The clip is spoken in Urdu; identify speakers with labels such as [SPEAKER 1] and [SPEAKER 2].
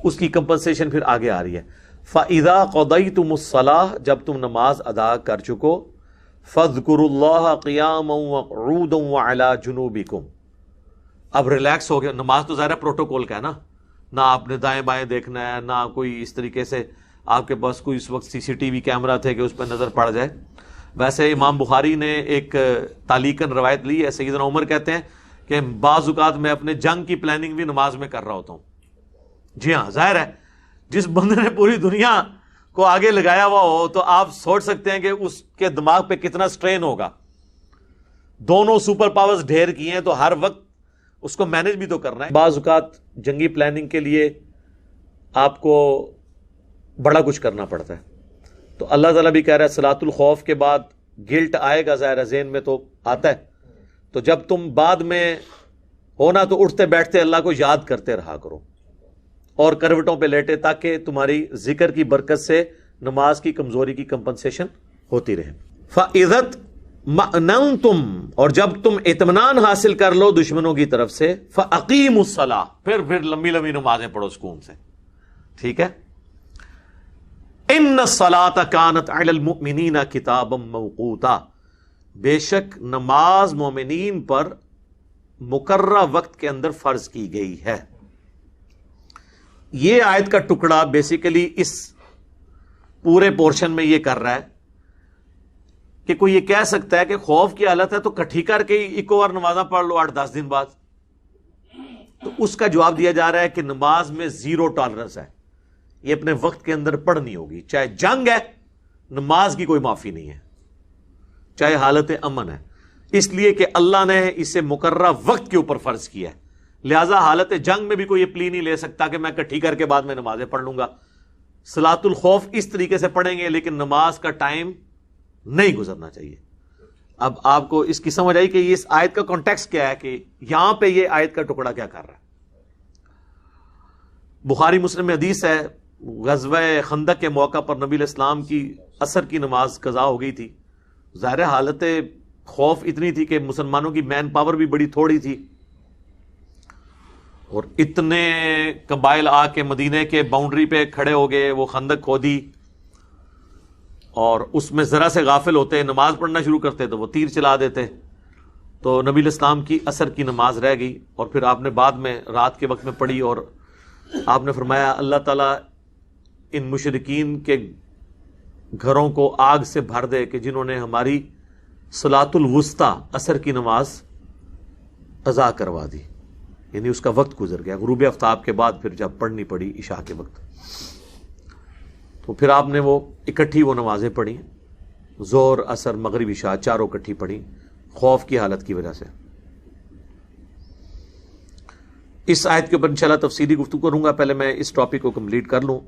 [SPEAKER 1] تو اس کی کمپنسیشن پھر آگے آ رہی ہے. فَإِذَا قَضَيْتُمُ الصَّلَاةَ جب تم نماز ادا کر چکو فَاذْكُرُوا اللَّهَ قِيَامًا وَقُعُودًا وَعَلَى جُنُوبِكُمْ. اب ریلیکس ہو گیا. نماز تو ظاہر پروٹوکول کا ہے نا, نہ آپ نے دائیں بائیں دیکھنا ہے, نہ کوئی اس طریقے سے آپ کے پاس کوئی اس وقت CCTV کیمرہ تھے کہ اس پہ نظر پڑ جائے. ویسے امام بخاری نے ایک تعلیقاً روایت لی ہے, سیدنا عمر کہتے ہیں کہ بعض اوقات میں اپنے جنگ کی پلاننگ بھی نماز میں کر رہا ہوتا ہوں. جی ہاں, ظاہر ہے جس بندے نے پوری دنیا کو آگے لگایا ہوا ہو تو آپ سوچ سکتے ہیں کہ اس کے دماغ پہ کتنا سٹرین ہوگا. دونوں سپر پاورز ڈھیر کی ہیں تو ہر وقت اس کو مینج بھی تو کرنا ہے. بعض اوقات جنگی پلاننگ کے لیے آپ کو بڑا کچھ کرنا پڑتا ہے. تو اللہ تعالیٰ بھی کہہ رہا ہے صلاۃ الخوف کے بعد گلٹ آئے گا, ظاہر ذہن میں تو آتا ہے. تو جب تم بعد میں ہونا تو اٹھتے بیٹھتے اللہ کو یاد کرتے رہا کرو اور کروٹوں پہ لیٹے, تاکہ تمہاری ذکر کی برکت سے نماز کی کمزوری کی کمپنسیشن ہوتی رہے. فَإِذَا مَأْنَنْتُمْ اور جب تم اطمینان حاصل کر لو دشمنوں کی طرف سے فَأَقِيمُوا الصَّلَاةَ پھر لمبی لمبی نمازیں پڑھو سکون سے. ٹھیک ہے. إِنَّ الصَّلَاةَ كَانَتْ عَلَى الْمُؤْمِنِينَ كِتَابًا مَوْقُوتًا بے شک نماز مومنین پر مقررہ وقت کے اندر فرض کی گئی ہے. یہ آیت کا ٹکڑا بیسیکلی اس پورے پورشن میں یہ کر رہا ہے کہ کوئی یہ کہہ سکتا ہے کہ خوف کی حالت ہے تو کٹھی کر کے ایک اور نمازاں پڑھ لو 8-10 دن بعد. تو اس کا جواب دیا جا رہا ہے کہ نماز میں زیرو ٹالرنس ہے, یہ اپنے وقت کے اندر پڑھنی ہوگی. چاہے جنگ ہے, نماز کی کوئی معافی نہیں ہے, چاہے حالت امن ہے, اس لیے کہ اللہ نے اسے مقررہ وقت کے اوپر فرض کیا ہے. لہذا حالت جنگ میں بھی کوئی یہ پلی نہیں لے سکتا کہ میں کٹھی کر کے بعد میں نمازیں پڑھ لوں گا. صلاۃ الخوف اس طریقے سے پڑھیں گے لیکن نماز کا ٹائم نہیں گزرنا چاہیے. اب آپ کو اس کی سمجھ آئی کہ اس آیت کا کانٹیکسٹ کیا ہے, کہ یہاں پہ یہ آیت کا ٹکڑا کیا کر رہا ہے. بخاری مسلم میں حدیث ہے, غزوہ خندق کے موقع پر نبی علیہ السلام کی عصر کی نماز قضا ہو گئی تھی. ظاہر حالت خوف اتنی تھی کہ مسلمانوں کی مین پاور بھی بڑی تھوڑی تھی, اور اتنے قبائل آ کے مدینے کے باؤنڈری پہ کھڑے ہو گئے, وہ خندق کھودی, اور اس میں ذرا سے غافل ہوتے, نماز پڑھنا شروع کرتے تو وہ تیر چلا دیتے. تو نبی علیہ السلام کی عصر کی نماز رہ گئی, اور پھر آپ نے بعد میں رات کے وقت میں پڑھی, اور آپ نے فرمایا اللہ تعالیٰ ان مشرکین کے گھروں کو آگ سے بھر دے کہ جنہوں نے ہماری صلاۃ الوسطی عصر کی نماز قضا کروا دی. یعنی اس کا وقت گزر گیا, غروب آفتاب کے بعد پھر جب پڑھنی پڑی عشاء کے وقت, تو پھر آپ نے وہ اکٹھی وہ نمازیں پڑھی, ظہر عصر مغرب عشاء چاروں اکٹھی پڑھی خوف کی حالت کی وجہ سے. اس آیت کے اوپر انشاءاللہ تفصیلی گفتگو کروں گا, پہلے میں اس ٹاپک کو کمپلیٹ کر لوں.